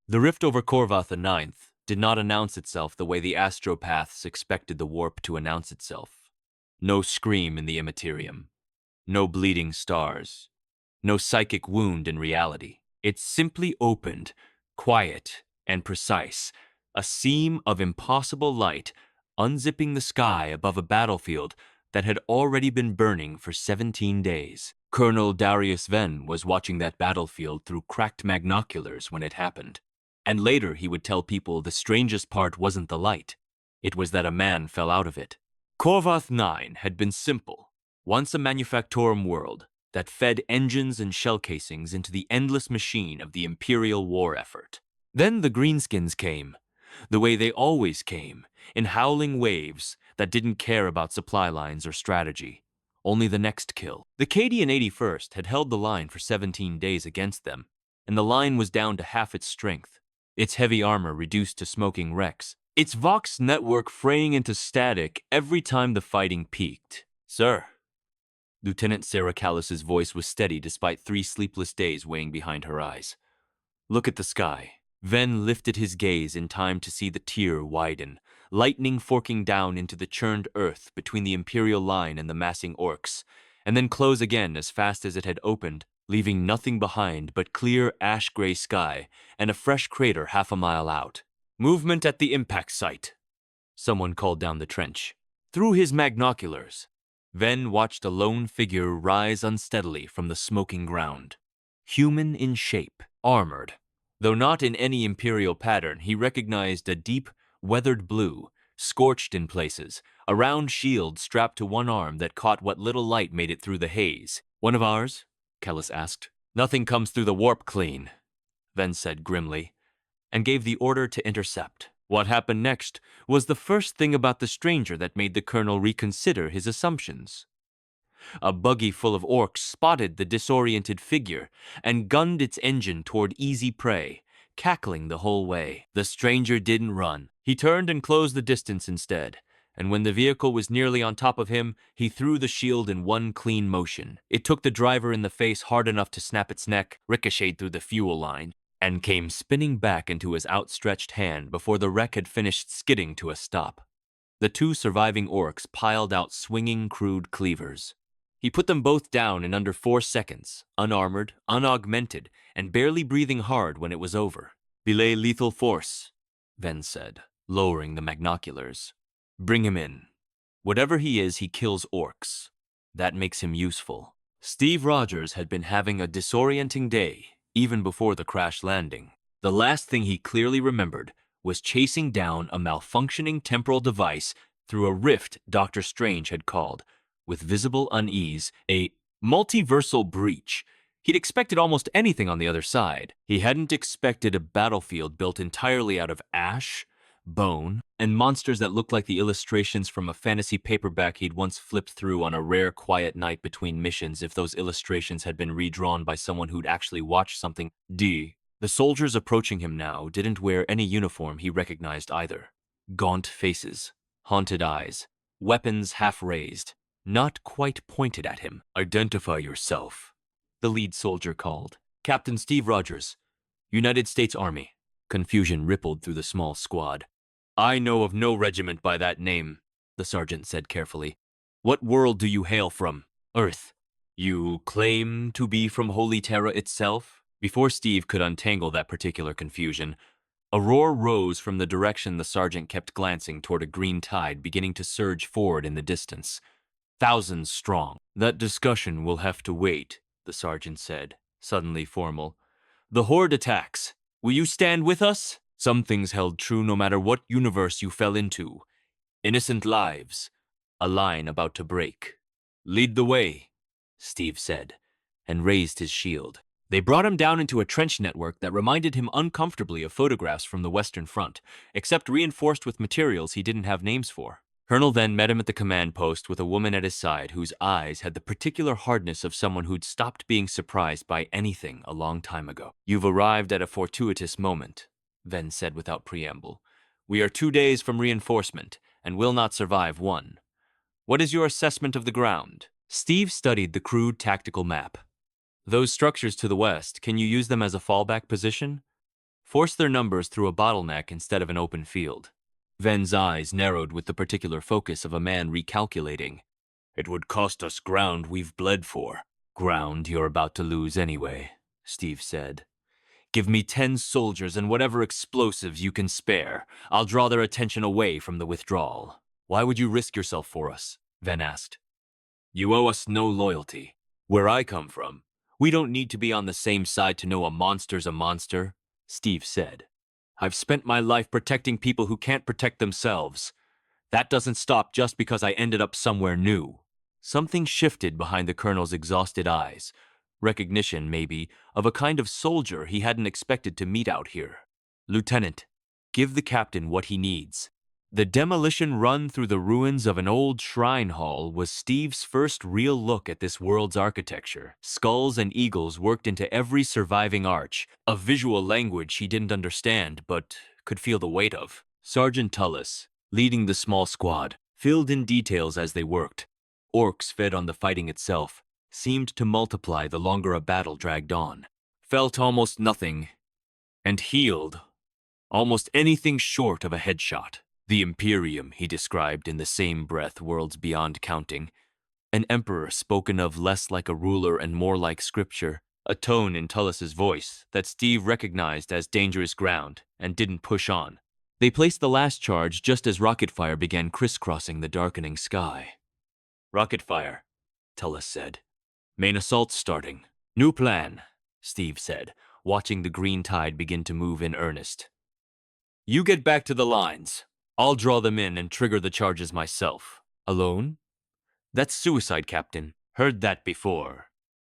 The rift over Korvath IX did not announce itself the way the astropaths expected the warp to announce itself. No scream in the Imperium. No bleeding stars. No psychic wound in reality. It simply opened, quiet and precise, a seam of impossible light, unzipping the sky above a battlefield that had already been burning for 17 days. Colonel Darius Venn was watching that battlefield through cracked magnoculars when it happened. And later he would tell people the strangest part wasn't the light. It was that a man fell out of it. Korvath IX had been simple, once a manufactorum world that fed engines and shell casings into the endless machine of the Imperial war effort. Then the Greenskins came, the way they always came, in howling waves that didn't care about supply lines or strategy, only the next kill. The Cadian 81st had held the line for 17 days against them, and the line was down to half its strength, its heavy armor reduced to smoking wrecks, its Vox network fraying into static every time the fighting peaked. "Sir." Lieutenant Sarah Callis's voice was steady despite 3 sleepless days weighing behind her eyes. "Look at the sky." Venn lifted his gaze in time to see the tier widen, lightning forking down into the churned earth between the Imperial line and the massing Orks, and then close again as fast as it had opened, leaving nothing behind but clear ash-gray sky and a fresh crater half a mile out. "Movement at the impact site," someone called down the trench. Through his magnoculars, Venn watched a lone figure rise unsteadily from the smoking ground. Human in shape, armored. Though not in any Imperial pattern, he recognized a deep, weathered blue, scorched in places, a round shield strapped to one arm that caught what little light made it through the haze. "One of ours?" Kellis asked. "Nothing comes through the warp clean," Venn said grimly, and gave the order to intercept. What happened next was the first thing about the stranger that made the colonel reconsider his assumptions. A buggy full of Orks spotted the disoriented figure and gunned its engine toward easy prey, cackling the whole way. The stranger didn't run. He turned and closed the distance instead, and when the vehicle was nearly on top of him, he threw the shield in one clean motion. It took the driver in the face hard enough to snap its neck, ricocheted through the fuel line, and came spinning back into his outstretched hand before the wreck had finished skidding to a stop. The 2 surviving Orks piled out swinging crude cleavers. He put them both down in under 4 seconds, unarmored, unaugmented, and barely breathing hard when it was over. "Belay lethal force," Venn said, lowering the magnoculars. "Bring him in. Whatever he is, he kills Orks. That makes him useful." Steve Rogers had been having a disorienting day, even before the crash landing. The last thing he clearly remembered was chasing down a malfunctioning temporal device through a rift Dr. Strange had called, with visible unease, a multiversal breach. He'd expected almost anything on the other side. He hadn't expected a battlefield built entirely out of ash, bone, and monsters that looked like the illustrations from a fantasy paperback he'd once flipped through on a rare quiet night between missions if those illustrations had been redrawn by someone who'd actually watched something. The soldiers approaching him now didn't wear any uniform he recognized either. Gaunt faces, haunted eyes, weapons half raised, not quite pointed at him. "Identify yourself," the lead soldier called. "Captain Steve Rogers, United States Army." Confusion rippled through the small squad. "I know of no regiment by that name," the sergeant said carefully. "What world do you hail from?" "Earth." "You claim to be from Holy Terra itself?" Before Steve could untangle that particular confusion, a roar rose from the direction the sergeant kept glancing toward a green tide beginning to surge forward in the distance. Thousands strong. "That discussion will have to wait," the sergeant said, suddenly formal. "The Horde attacks. Will you stand with us?" Some things held true no matter what universe you fell into. Innocent lives. A line about to break. "Lead the way," Steve said, and raised his shield. They brought him down into a trench network that reminded him uncomfortably of photographs from the Western Front, except reinforced with materials he didn't have names for. Colonel then met him at the command post with a woman at his side whose eyes had the particular hardness of someone who'd stopped being surprised by anything a long time ago. "You've arrived at a fortuitous moment," Venn said without preamble. "We are 2 days from reinforcement, and will not survive one. What is your assessment of the ground?" Steve studied the crude tactical map. "Those structures to the west, can you use them as a fallback position?" Force their numbers through a bottleneck instead of an open field. Ven's eyes narrowed with the particular focus of a man recalculating. It would cost us ground we've bled for. Ground you're about to lose anyway, Steve said. Give me 10 soldiers and whatever explosives you can spare. I'll draw their attention away from the withdrawal. Why would you risk yourself for us? Ven asked. You owe us no loyalty. Where I come from, we don't need to be on the same side to know a monster's a monster, Steve said. I've spent my life protecting people who can't protect themselves. That doesn't stop just because I ended up somewhere new. Something shifted behind the colonel's exhausted eyes. Recognition, maybe, of a kind of soldier he hadn't expected to meet out here. Lieutenant, give the captain what he needs. The demolition run through the ruins of an old shrine hall was Steve's first real look at this world's architecture. Skulls and eagles worked into every surviving arch, a visual language he didn't understand but could feel the weight of. Sergeant Tullis, leading the small squad, filled in details as they worked. Orks fed on the fighting itself, seemed to multiply the longer a battle dragged on. Felt almost nothing, and healed almost anything short of a headshot. The Imperium, he described in the same breath worlds beyond counting. An emperor spoken of less like a ruler and more like scripture. A tone in Tullis's voice that Steve recognized as dangerous ground and didn't push on. They placed the last charge just as rocket fire began crisscrossing the darkening sky. Rocket fire, Tullis said. Main assault starting. New plan, Steve said, watching the green tide begin to move in earnest. You get back to the lines. I'll draw them in and trigger the charges myself. Alone? That's suicide, Captain. Heard that before.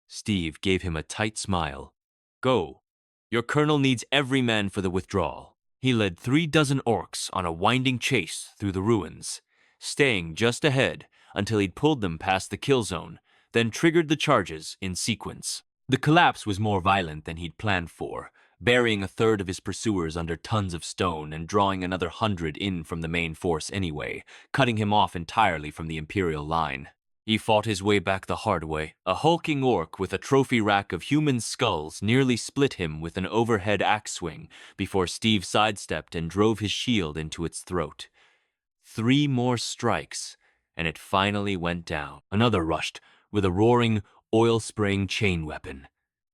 Steve gave him a tight smile. Go. Your colonel needs every man for the withdrawal. He led 36 orcs on a winding chase through the ruins, staying just ahead until he'd pulled them past the kill zone, then triggered the charges in sequence. The collapse was more violent than he'd planned for, burying a third of his pursuers under tons of stone and drawing another 100 in from the main force anyway, cutting him off entirely from the Imperial line. He fought his way back the hard way. A hulking orc with a trophy rack of human skulls nearly split him with an overhead axe swing before Steve sidestepped and drove his shield into its throat. 3 more strikes, and it finally went down. Another rushed with a roaring, oil-spraying chain weapon.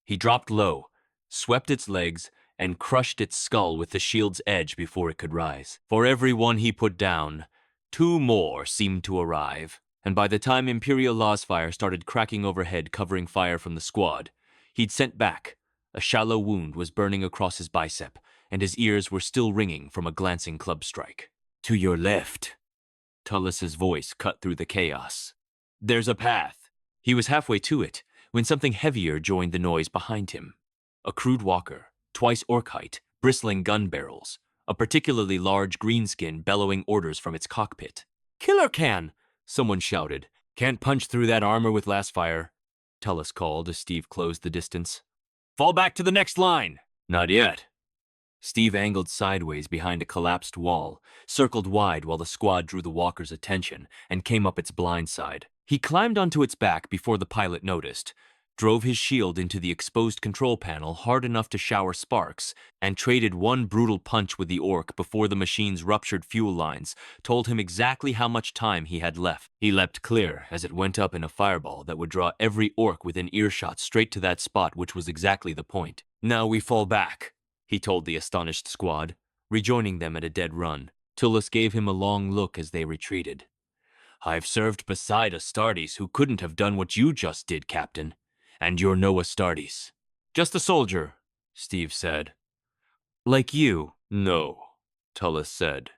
He dropped low, swept its legs, and crushed its skull with the shield's edge before it could rise. For every one he put down, 2 more seemed to arrive, and by the time Imperial Law's fire started cracking overhead covering fire from the squad, he'd sent back. A shallow wound was burning across his bicep, and his ears were still ringing from a glancing club strike. To your left. Tullis's voice cut through the chaos. There's a path. He was halfway to it when something heavier joined the noise behind him. A crude walker, twice orc height, bristling gun barrels, a particularly large greenskin bellowing orders from its cockpit. Killer can! Someone shouted. Can't punch through that armor with last fire, Tullis called as Steve closed the distance. Fall back to the next line! Not yet. Steve angled sideways behind a collapsed wall, circled wide while the squad drew the walker's attention, and came up its blind side. He climbed onto its back before the pilot noticed, drove his shield into the exposed control panel hard enough to shower sparks, and traded one brutal punch with the orc before the machine's ruptured fuel lines told him exactly how much time he had left. He leapt clear as it went up in a fireball that would draw every orc within earshot straight to that spot, which was exactly the point. Now we fall back, he told the astonished squad, rejoining them at a dead run. Tullis gave him a long look as they retreated. I've served beside Astartes who couldn't have done what you just did, Captain. And you're no Astartes. Just a soldier, Steve said. Like you? No, Tullis said.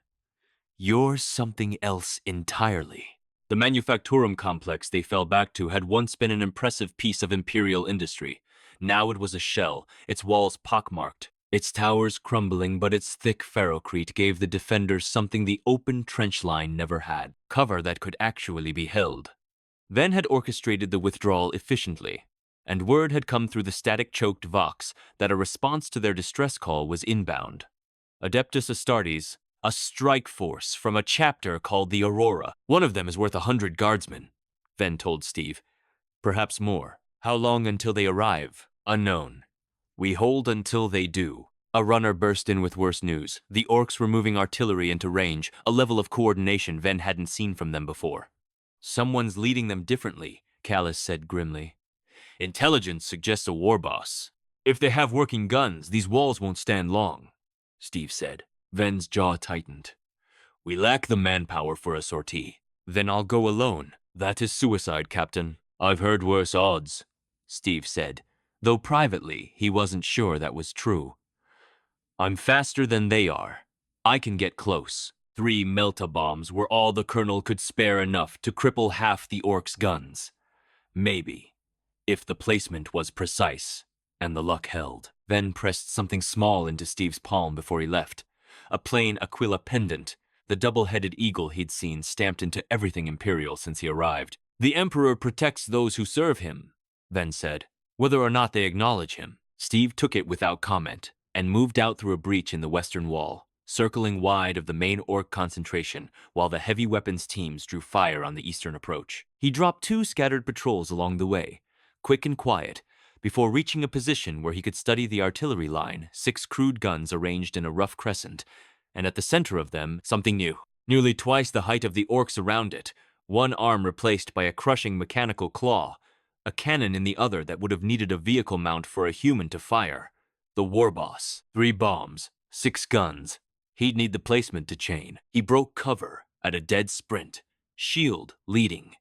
You're something else entirely. The Manufactorum complex they fell back to had once been an impressive piece of Imperial industry. Now it was a shell, its walls pockmarked, its towers crumbling, but its thick ferrocrete gave the defenders something the open trench line never had, cover that could actually be held. Ven had orchestrated the withdrawal efficiently, and word had come through the static-choked Vox that a response to their distress call was inbound. Adeptus Astartes, a strike force from a chapter called the Aurora. One of them is worth 100 guardsmen, Ven told Steve. Perhaps more. How long until they arrive? Unknown. We hold until they do. A runner burst in with worse news. The Orks were moving artillery into range, a level of coordination Ven hadn't seen from them before. Someone's leading them differently, Callus said grimly. Intelligence suggests a war boss. If they have working guns, these walls won't stand long, Steve said. Ven's jaw tightened. We lack the manpower for a sortie. Then I'll go alone. That is suicide, Captain. I've heard worse odds, Steve said, though privately he wasn't sure that was true. I'm faster than they are. I can get close. 3 melta bombs were all the colonel could spare, enough to cripple half the Orks' guns. Maybe, if the placement was precise and the luck held. Ven pressed something small into Steve's palm before he left. A plain Aquila pendant, the double-headed eagle he'd seen stamped into everything Imperial since he arrived. The Emperor protects those who serve him, Ven said, whether or not they acknowledge him. Steve took it without comment and moved out through a breach in the western wall, circling wide of the main Ork concentration while the heavy weapons teams drew fire on the eastern approach. He dropped 2 scattered patrols along the way, quick and quiet, before reaching a position where he could study the artillery line, 6 crude guns arranged in a rough crescent, and at the center of them, something new. Nearly twice the height of the Orks around it, one arm replaced by a crushing mechanical claw, a cannon in the other that would have needed a vehicle mount for a human to fire. The war boss. 3 bombs, 6 guns. He'd need the placement to chain. He broke cover at a dead sprint, shield leading.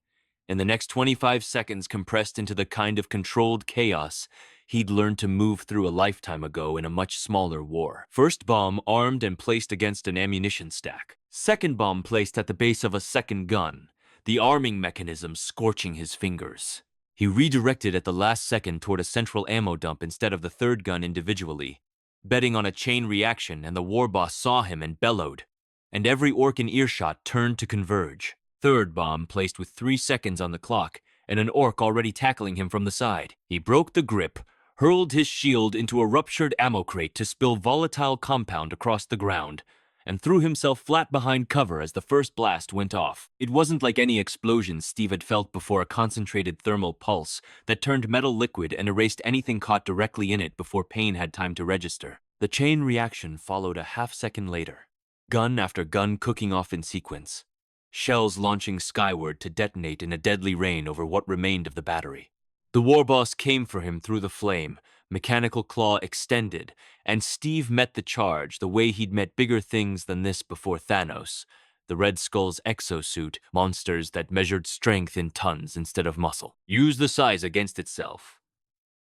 In the next 25 seconds compressed into the kind of controlled chaos he'd learned to move through a lifetime ago in a much smaller war. First bomb armed and placed against an ammunition stack. Second bomb placed at the base of a second gun, the arming mechanism scorching his fingers. He redirected at the last second toward a central ammo dump instead of the third gun individually, betting on a chain reaction, and the war boss saw him and bellowed, and every Ork in earshot turned to converge. Third bomb placed with 3 seconds on the clock, and an Ork already tackling him from the side. He broke the grip, hurled his shield into a ruptured ammo crate to spill volatile compound across the ground, and threw himself flat behind cover as the first blast went off. It wasn't like any explosion Steve had felt before, a concentrated thermal pulse that turned metal liquid and erased anything caught directly in it before pain had time to register. The chain reaction followed a half-second later, gun after gun cooking off in sequence, shells launching skyward to detonate in a deadly rain over what remained of the battery. The war boss came for him through the flame, mechanical claw extended, and Steve met the charge the way he'd met bigger things than this before Thanos, the Red Skull's exosuit, monsters that measured strength in tons instead of muscle. Use the size against itself.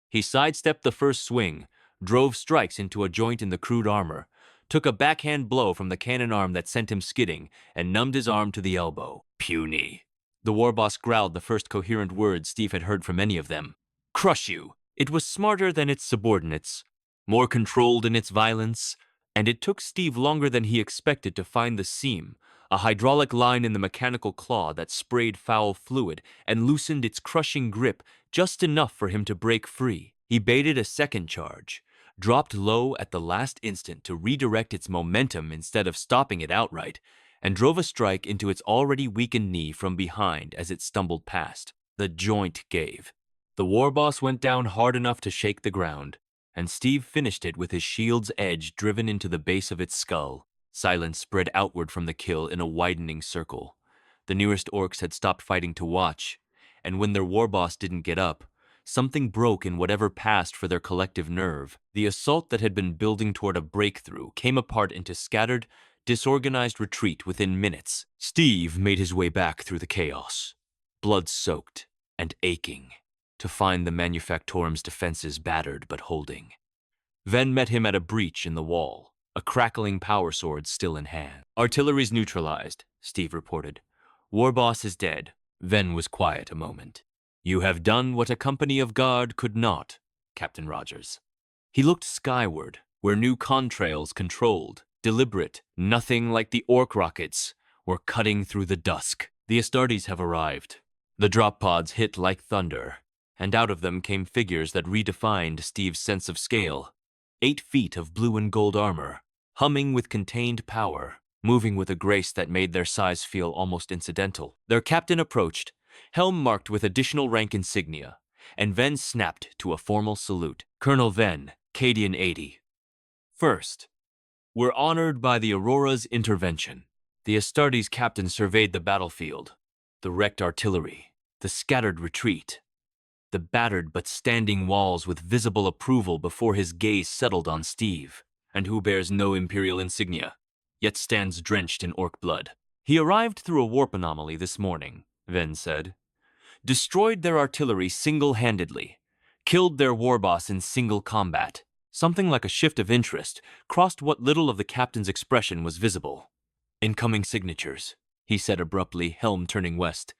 He sidestepped the first swing, drove strikes into a joint in the crude armor, took a backhand blow from the cannon arm that sent him skidding, and numbed his arm to the elbow. Puny. The war boss growled the first coherent words Steve had heard from any of them. Crush you. It was smarter than its subordinates, more controlled in its violence, and it took Steve longer than he expected to find the seam, a hydraulic line in the mechanical claw that sprayed foul fluid and loosened its crushing grip just enough for him to break free. He baited a second charge, dropped low at the last instant to redirect its momentum instead of stopping it outright, and drove a strike into its already weakened knee from behind as it stumbled past. The joint gave. The war boss went down hard enough to shake the ground, and Steve finished it with his shield's edge driven into the base of its skull. Silence spread outward from the kill in a widening circle. The nearest Orks had stopped fighting to watch, and when their war boss didn't get up, something broke in whatever passed for their collective nerve. The assault that had been building toward a breakthrough came apart into scattered, disorganized retreat within minutes. Steve made his way back through the chaos, blood-soaked and aching, to find the Manufactorum's defenses battered but holding. Ven met him at a breach in the wall, a crackling power sword still in hand. Artillery's neutralized, Steve reported. War boss is dead. Ven was quiet a moment. You have done what a company of guard could not, Captain Rogers. He looked skyward, where new contrails controlled, deliberate, nothing like the Ork rockets, were cutting through the dusk. The Astartes have arrived. The drop pods hit like thunder, and out of them came figures that redefined Steve's sense of scale. 8 feet of blue and gold armor, humming with contained power, moving with a grace that made their size feel almost incidental. Their captain approached, helm marked with additional rank insignia, and Ven snapped to a formal salute. Colonel Ven, Cadian 80. First, we're honored by the Aurora's intervention. The Astartes captain surveyed the battlefield, the wrecked artillery, the scattered retreat, the battered but standing walls with visible approval before his gaze settled on Steve, and who bears no Imperial insignia, yet stands drenched in Ork blood. He arrived through a warp anomaly this morning, Ven said. Destroyed their artillery single-handedly, killed their war boss in single combat. Something like a shift of interest crossed what little of the captain's expression was visible. Incoming signatures, he said abruptly, helm turning west.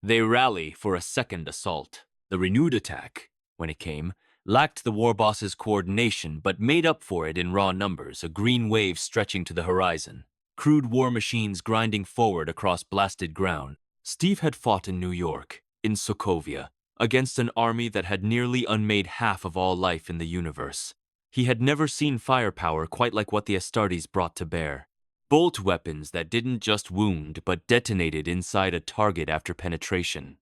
They rally for a second assault. The renewed attack, when it came, lacked the war boss's coordination but made up for it in raw numbers, a green wave stretching to the horizon. Crude war machines grinding forward across blasted ground. Steve had fought in New York, in Sokovia, against an army that had nearly unmade half of all life in the universe. He had never seen firepower quite like what the Astartes brought to bear. Bolt weapons that didn't just wound but detonated inside a target after penetration.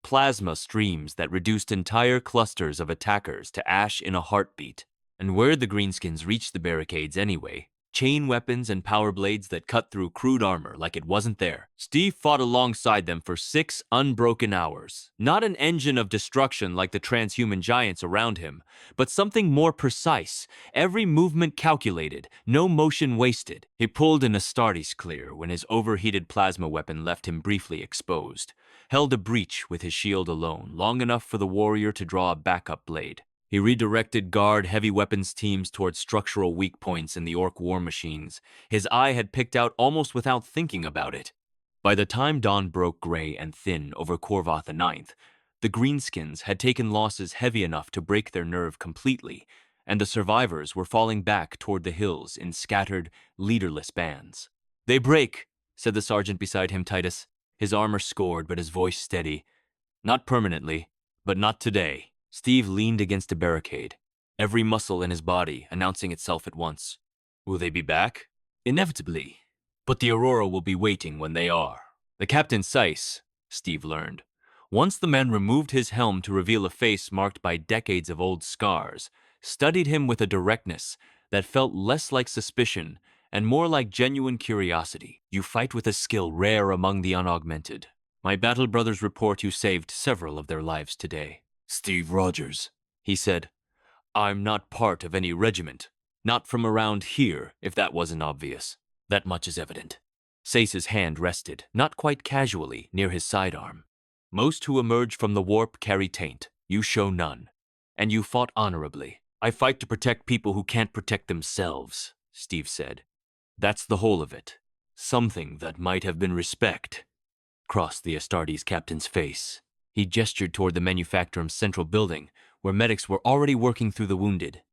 Plasma streams that reduced entire clusters of attackers to ash in a heartbeat. And where the greenskins reached the barricades anyway, chain weapons and power blades that cut through crude armor like it wasn't there. Steve fought alongside them for 6 unbroken hours. Not an engine of destruction like the transhuman giants around him, but something more precise, every movement calculated, no motion wasted. He pulled an Astartes clear when his overheated plasma weapon left him briefly exposed, held a breach with his shield alone, long enough for the warrior to draw a backup blade. He redirected guard heavy weapons teams towards structural weak points in the Ork war machines. His eye had picked out almost without thinking about it. By the time dawn broke gray and thin over Korvath IX, the greenskins had taken losses heavy enough to break their nerve completely, and the survivors were falling back toward the hills in scattered, leaderless bands. "They break," said the sergeant beside him, Titus, his armor scored but his voice steady. "Not permanently, but not today." Steve leaned against a barricade, every muscle in his body announcing itself at once. "Will they be back?" "Inevitably. But the Aurora will be waiting when they are." The captain's size, Steve learned. Once the man removed his helm to reveal a face marked by decades of old scars, studied him with a directness that felt less like suspicion and more like genuine curiosity. "You fight with a skill rare among the unaugmented. My battle brothers report you saved several of their lives today." "Steve Rogers," he said. "I'm not part of any regiment. Not from around here, if that wasn't obvious." "That much is evident." Sace's hand rested, not quite casually, near his sidearm. "Most who emerge from the warp carry taint. You show none. And you fought honorably." "I fight to protect people who can't protect themselves," Steve said. "That's the whole of it. Something that might have been respect." Crossed the Astartes captain's face. He gestured toward the manufacturum's central building, where medics were already working through the wounded.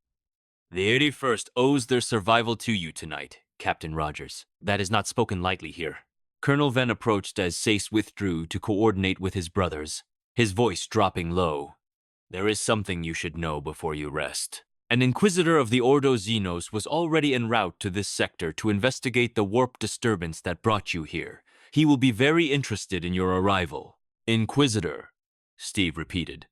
"The 81st owes their survival to you tonight, Captain Rogers. That is not spoken lightly here." Colonel Ven approached as Sace withdrew to coordinate with his brothers, his voice dropping low. "There is something you should know before you rest. An Inquisitor of the Ordo Xenos was already en route to this sector to investigate the warp disturbance that brought you here. He will be very interested in your arrival." "Inquisitor," Steve repeated.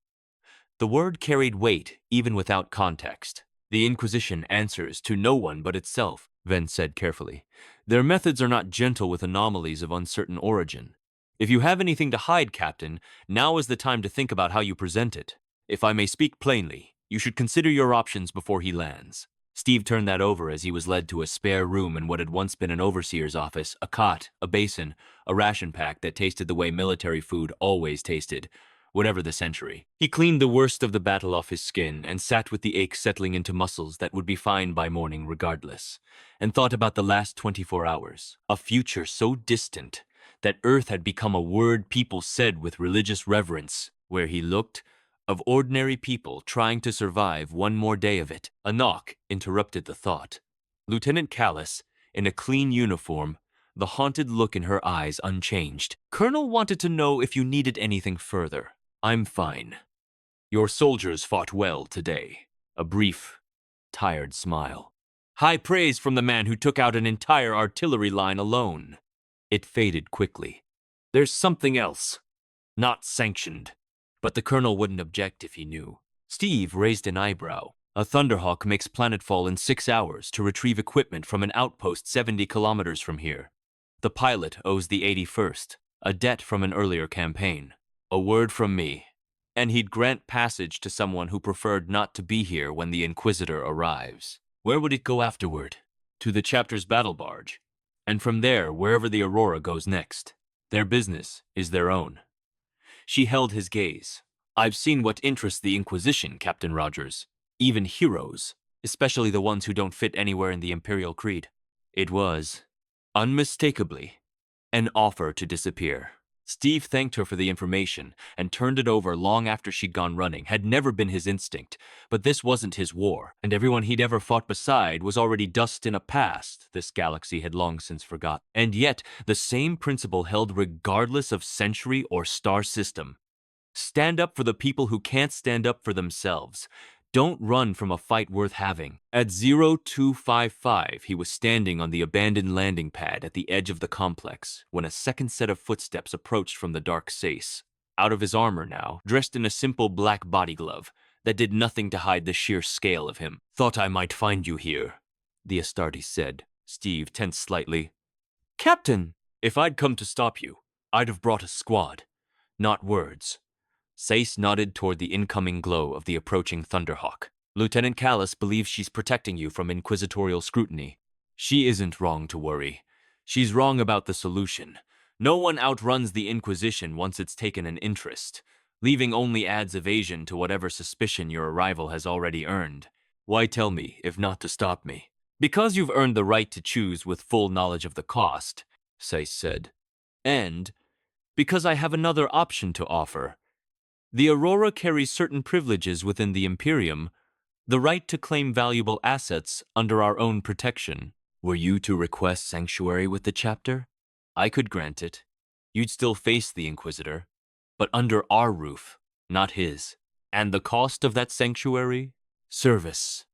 The word carried weight even without context. "The Inquisition answers to no one but itself," Ven said carefully. "Their methods are not gentle with anomalies of uncertain origin. If you have anything to hide, Captain, now is the time to think about how you present it. If I may speak plainly, you should consider your options before he lands." Steve turned that over as he was led to a spare room in what had once been an overseer's office, a cot, a basin, a ration pack that tasted the way military food always tasted, whatever the century. He cleaned the worst of the battle off his skin and sat with the ache settling into muscles that would be fine by morning regardless, and thought about the last 24 hours, a future so distant that Earth had become a word people said with religious reverence. Where he looked, of ordinary people trying to survive one more day of it. A knock interrupted the thought. Lieutenant Callis, in a clean uniform, the haunted look in her eyes unchanged. "Colonel wanted to know if you needed anything further." "I'm fine. Your soldiers fought well today." A brief, tired smile. "High praise from the man who took out an entire artillery line alone." It faded quickly. "There's something else. Not sanctioned." But the colonel wouldn't object if he knew. Steve raised an eyebrow. A Thunderhawk makes planetfall in 6 hours to retrieve equipment from an outpost 70 kilometers from here. The pilot owes the 81st, a debt from an earlier campaign. A word from me, and he'd grant passage to someone who preferred not to be here when the Inquisitor arrives. Where would it go afterward? To the chapter's battle barge, and from there wherever the Aurora goes next. Their business is their own. She held his gaze. I've seen what interests the Inquisition, Captain Rogers. Even heroes, especially the ones who don't fit anywhere in the Imperial creed. It was, unmistakably, an offer to disappear. Steve thanked her for the information and turned it over long after she'd gone running. Had never been his instinct, but this wasn't his war, and everyone he'd ever fought beside was already dust in a past this galaxy had long since forgot. And yet, the same principle held regardless of century or star system. Stand up for the people who can't stand up for themselves. Don't run from a fight worth having. At 0255, he was standing on the abandoned landing pad at the edge of the complex when a second set of footsteps approached from the dark Sace. Out of his armor now, dressed in a simple black body glove that did nothing to hide the sheer scale of him. Thought I might find you here, the Astartes said. Steve tensed slightly. Captain! If I'd come to stop you, I'd have brought a squad, not words. Sace nodded toward the incoming glow of the approaching Thunderhawk. Lieutenant Callus believes she's protecting you from inquisitorial scrutiny. She isn't wrong to worry. She's wrong about the solution. No one outruns the Inquisition once it's taken an interest. Leaving only adds evasion to whatever suspicion your arrival has already earned. Why tell me, if not to stop me? Because you've earned the right to choose with full knowledge of the cost, Sace said. And because I have another option to offer. The Aurora carries certain privileges within the Imperium, the right to claim valuable assets under our own protection. Were you to request sanctuary with the chapter? I could grant it. You'd still face the Inquisitor, but under our roof, not his. And the cost of that sanctuary? Service.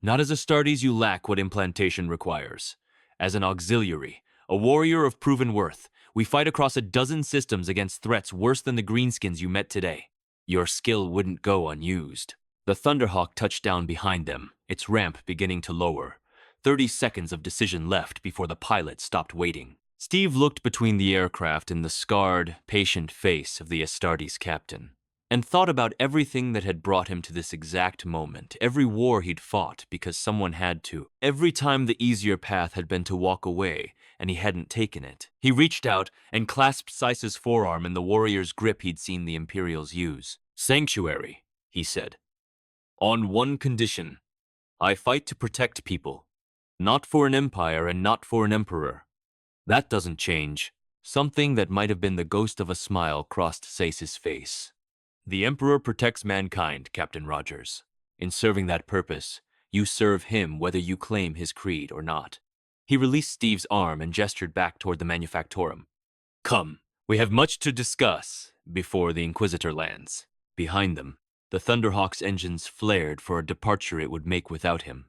Not as Astartes, you lack what implantation requires. As an auxiliary, a warrior of proven worth, we fight across a dozen systems against threats worse than the greenskins you met today. Your skill wouldn't go unused. The Thunderhawk touched down behind them, its ramp beginning to lower. 30 seconds of decision left before the pilot stopped waiting. Steve looked between the aircraft and the scarred, patient face of the Astartes captain, and thought about everything that had brought him to this exact moment, every war he'd fought because someone had to, every time the easier path had been to walk away, and he hadn't taken it. He reached out and clasped Sace's forearm in the warrior's grip he'd seen the Imperials use. Sanctuary, he said. On one condition. I fight to protect people. Not for an empire and not for an emperor. That doesn't change. Something that might have been the ghost of a smile crossed Sace's face. The Emperor protects mankind, Captain Rogers. In serving that purpose, you serve him whether you claim his creed or not. He released Steve's arm and gestured back toward the Manufactorum. Come, we have much to discuss before the Inquisitor lands. Behind them, the Thunderhawk's engines flared for a departure it would make without him.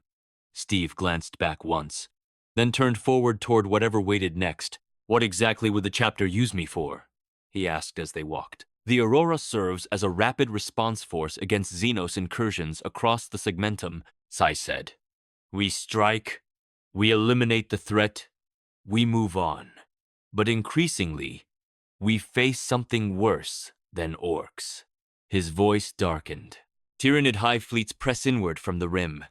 Steve glanced back once, then turned forward toward whatever waited next. What exactly would the chapter use me for? He asked as they walked. The Aurora serves as a rapid response force against Xenos incursions across the segmentum, Sace said. We strike, we eliminate the threat, we move on. But increasingly, we face something worse than Orks. His voice darkened. Tyranid hive fleets press inward from the rim.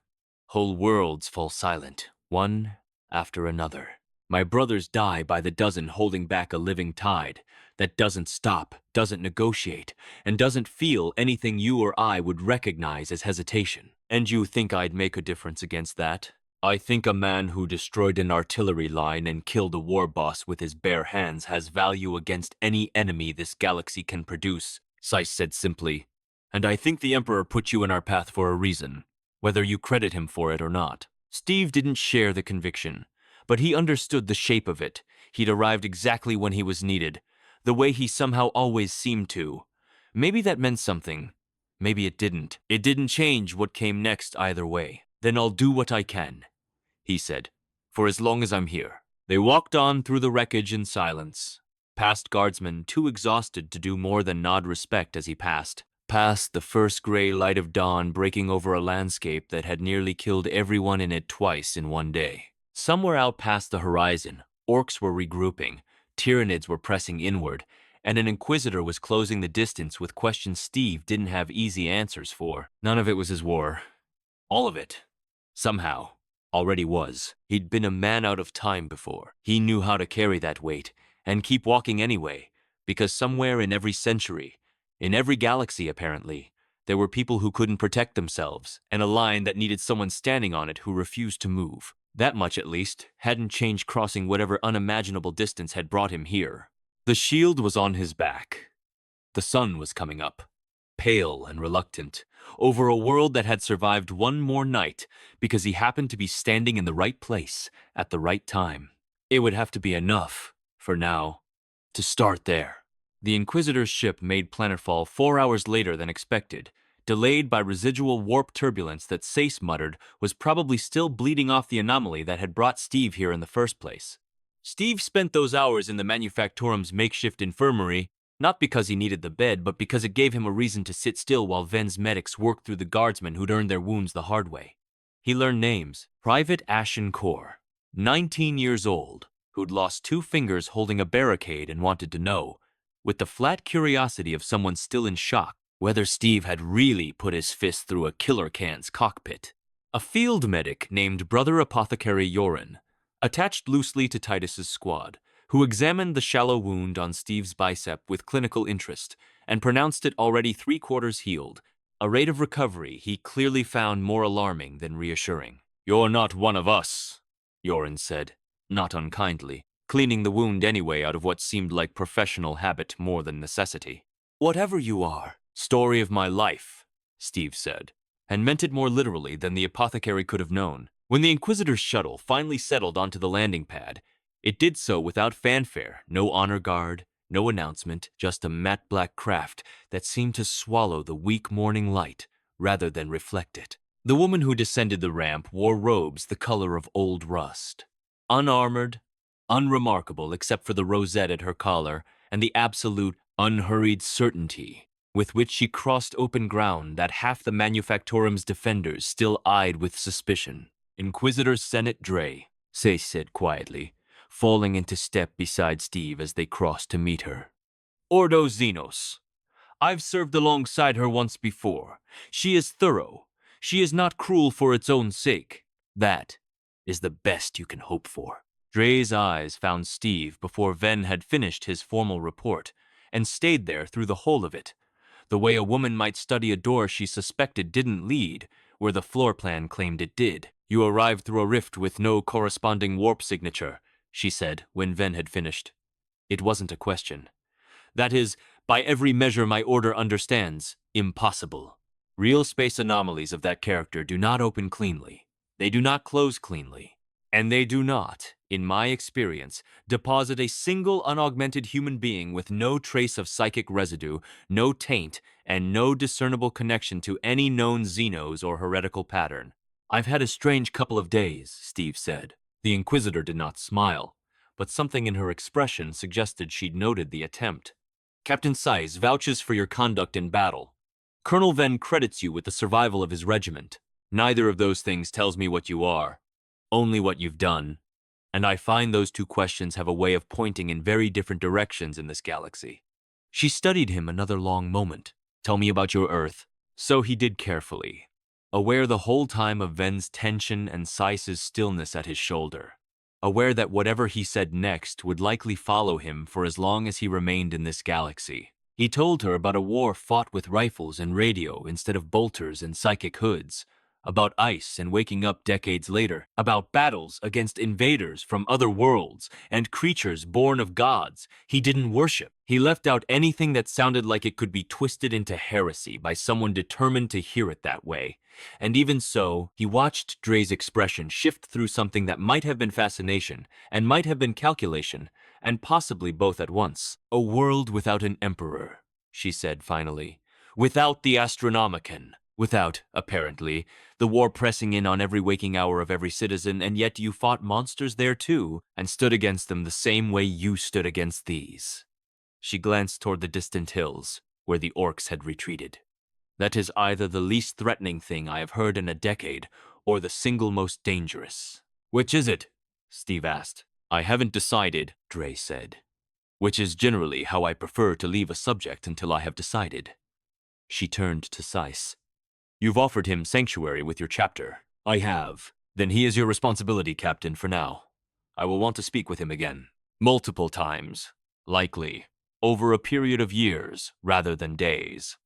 Whole worlds fall silent, one after another. My brothers die by the dozen holding back a living tide that doesn't stop, doesn't negotiate, and doesn't feel anything you or I would recognize as hesitation. And you think I'd make a difference against that? I think a man who destroyed an artillery line and killed a war boss with his bare hands has value against any enemy this galaxy can produce, Sace said simply. And I think the Emperor put you in our path for a reason, whether you credit him for it or not. Steve didn't share the conviction, but he understood the shape of it. He'd arrived exactly when he was needed, the way he somehow always seemed to. Maybe that meant something. Maybe it didn't. It didn't change what came next either way. Then I'll do what I can, he said, for as long as I'm here. They walked on through the wreckage in silence, past guardsmen too exhausted to do more than nod respect as he passed. Past the first gray light of dawn breaking over a landscape that had nearly killed everyone in it twice in one day. Somewhere out past the horizon, orcs were regrouping, Tyranids were pressing inward, and an Inquisitor was closing the distance with questions Steve didn't have easy answers for. None of it was his war. All of it, somehow, already was. He'd been a man out of time before. He knew how to carry that weight, and keep walking anyway, because somewhere in every century, in every galaxy apparently, there were people who couldn't protect themselves, and a line that needed someone standing on it who refused to move. That much, at least, hadn't changed crossing whatever unimaginable distance had brought him here. The shield was on his back. The sun was coming up, pale and reluctant, over a world that had survived one more night because he happened to be standing in the right place at the right time. It would have to be enough, for now, to start there. The Inquisitor's ship made planetfall 4 hours later than expected, delayed by residual warp turbulence that Sace muttered was probably still bleeding off the anomaly that had brought Steve here in the first place. Steve spent those hours in the Manufactorum's makeshift infirmary, not because he needed the bed, but because it gave him a reason to sit still while Ven's medics worked through the guardsmen who'd earned their wounds the hard way. He learned names. Private Ashen Core, 19 years old, who'd lost 2 fingers holding a barricade and wanted to know, with the flat curiosity of someone still in shock, whether Steve had really put his fist through a killer can's cockpit. A field medic named Brother Apothecary Yorin, attached loosely to Titus's squad, who examined the shallow wound on Steve's bicep with clinical interest and pronounced it already 3/4 healed, a rate of recovery he clearly found more alarming than reassuring. "You're not one of us," Yorin said, not unkindly, cleaning the wound anyway out of what seemed like professional habit more than necessity. "Whatever you are, story of my life," Steve said, and meant it more literally than the apothecary could have known. When the Inquisitor's shuttle finally settled onto the landing pad, it did so without fanfare, no honor guard, no announcement, just a matte black craft that seemed to swallow the weak morning light rather than reflect it. The woman who descended the ramp wore robes the color of old rust. Unarmored, unremarkable except for the rosette at her collar and the absolute, unhurried certainty with which she crossed open ground that half the Manufactorum's defenders still eyed with suspicion. "Inquisitor Senate Dre," Sace said quietly, falling into step beside Steve as they crossed to meet her. "Ordo Xenos. I've served alongside her once before. She is thorough. She is not cruel for its own sake. That is the best you can hope for." Dre's eyes found Steve before Ven had finished his formal report, and stayed there through the whole of it, the way a woman might study a door she suspected didn't lead, where the floor plan claimed it did. "You arrived through a rift with no corresponding warp signature," she said when Ven had finished. It wasn't a question. "That is, by every measure my order understands, impossible. Real space anomalies of that character do not open cleanly. They do not close cleanly. And they do not, in my experience, deposit a single unaugmented human being with no trace of psychic residue, no taint, and no discernible connection to any known xenos or heretical pattern." "I've had a strange couple of days," Steve said. The Inquisitor did not smile, but something in her expression suggested she'd noted the attempt. "Captain Seiss vouches for your conduct in battle. Colonel Ven credits you with the survival of his regiment. Neither of those things tells me what you are, only what you've done. And I find those 2 questions have a way of pointing in very different directions in this galaxy." She studied him another long moment. "Tell me about your Earth." So he did carefully, aware the whole time of Ven's tension and Seiss's stillness at his shoulder, aware that whatever he said next would likely follow him for as long as he remained in this galaxy. He told her about a war fought with rifles and radio instead of bolters and psychic hoods, about ice and waking up decades later, about battles against invaders from other worlds and creatures born of gods he didn't worship. He left out anything that sounded like it could be twisted into heresy by someone determined to hear it that way. And even so, he watched Dre's expression shift through something that might have been fascination and might have been calculation, and possibly both at once. "A world without an emperor," she said finally. "Without the Astronomicon. Without, apparently, the war pressing in on every waking hour of every citizen, and yet you fought monsters there too, and stood against them the same way you stood against these." She glanced toward the distant hills, where the Orks had retreated. That is either the least threatening thing I have heard in a decade, or the single most dangerous. Which is it? Steve asked. I haven't decided, Dre said. Which is generally how I prefer to leave a subject until I have decided. She turned to Seiss. You've offered him sanctuary with your chapter. I have. Then he is your responsibility, Captain, for now. I will want to speak with him again. Multiple times. Likely. Over a period of years, rather than days.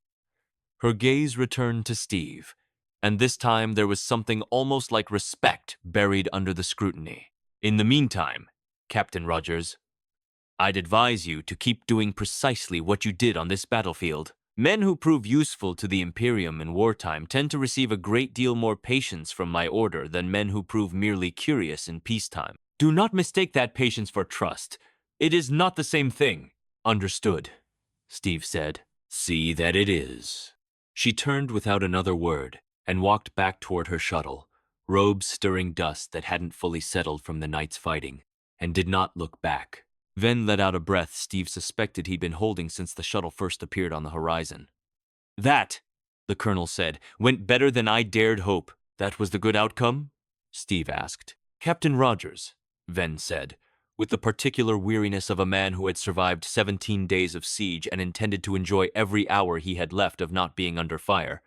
Her gaze returned to Steve, and this time there was something almost like respect buried under the scrutiny. In the meantime, Captain Rogers, I'd advise you to keep doing precisely what you did on this battlefield. Men who prove useful to the Imperium in wartime tend to receive a great deal more patience from my order than men who prove merely curious in peacetime. Do not mistake that patience for trust. It is not the same thing. Understood, Steve said. See that it is. She turned without another word and walked back toward her shuttle, robes stirring dust that hadn't fully settled from the night's fighting, and did not look back. Ven let out a breath Steve suspected he'd been holding since the shuttle first appeared on the horizon. That, the colonel said, went better than I dared hope. That was the good outcome? Steve asked. Captain Rogers, Ven said, with the particular weariness of a man who had survived 17 days of siege and intended to enjoy every hour he had left of not being under fire.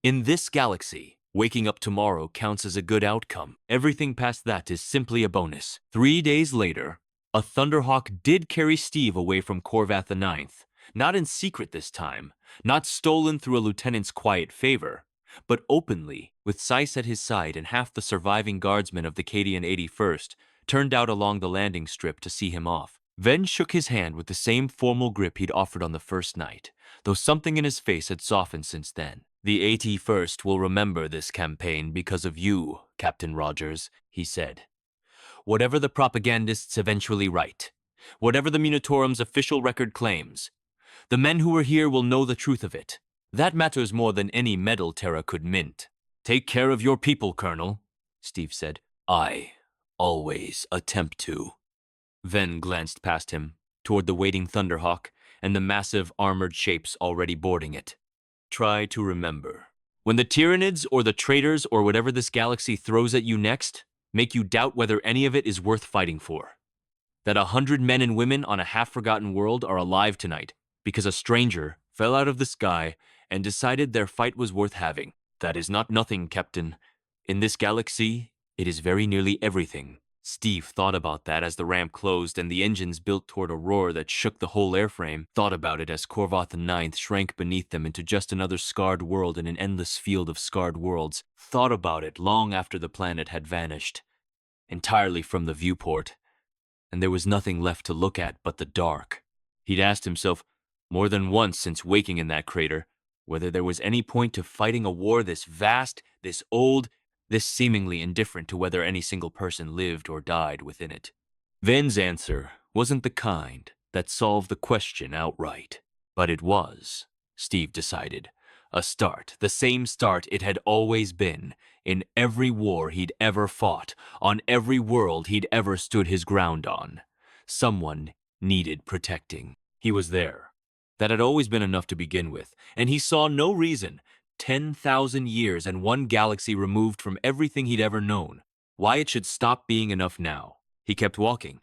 In this galaxy, waking up tomorrow counts as a good outcome. Everything past that is simply a bonus. 3 days later, a Thunderhawk did carry Steve away from Corvath the Ninth, not in secret this time, not stolen through a lieutenant's quiet favor, but openly, with Seiss at his side and half the surviving guardsmen of the Cadian 81st, turned out along the landing strip to see him off. Ven shook his hand with the same formal grip he'd offered on the first night, though something in his face had softened since then. The 81st will remember this campaign because of you, Captain Rogers, he said. Whatever the propagandists eventually write, whatever the Munitorum's official record claims, the men who were here will know the truth of it. That matters more than any medal Terra could mint. Take care of your people, Colonel, Steve said. I always attempt to. Ven glanced past him, toward the waiting Thunderhawk and the massive armored shapes already boarding it. Try to remember. When the Tyranids or the traitors or whatever this galaxy throws at you next make you doubt whether any of it is worth fighting for. That 100 men and women on a half-forgotten world are alive tonight because a stranger fell out of the sky and decided their fight was worth having. That is not nothing, Captain. In this galaxy, it is very nearly everything. Steve thought about that as the ramp closed and the engines built toward a roar that shook the whole airframe, thought about it as Corvath the Ninth shrank beneath them into just another scarred world in an endless field of scarred worlds, thought about it long after the planet had vanished, entirely from the viewport, and there was nothing left to look at but the dark. He'd asked himself more than once since waking in that crater whether there was any point to fighting a war this vast, this old, this seemingly indifferent to whether any single person lived or died within it. Ven's answer wasn't the kind that solved the question outright, but it was, Steve decided, a start, the same start it had always been, in every war he'd ever fought, on every world he'd ever stood his ground on. Someone needed protecting. He was there. That had always been enough to begin with, and he saw no reason, 10,000 years and one galaxy removed from everything he'd ever known, why it should stop being enough now. He kept walking,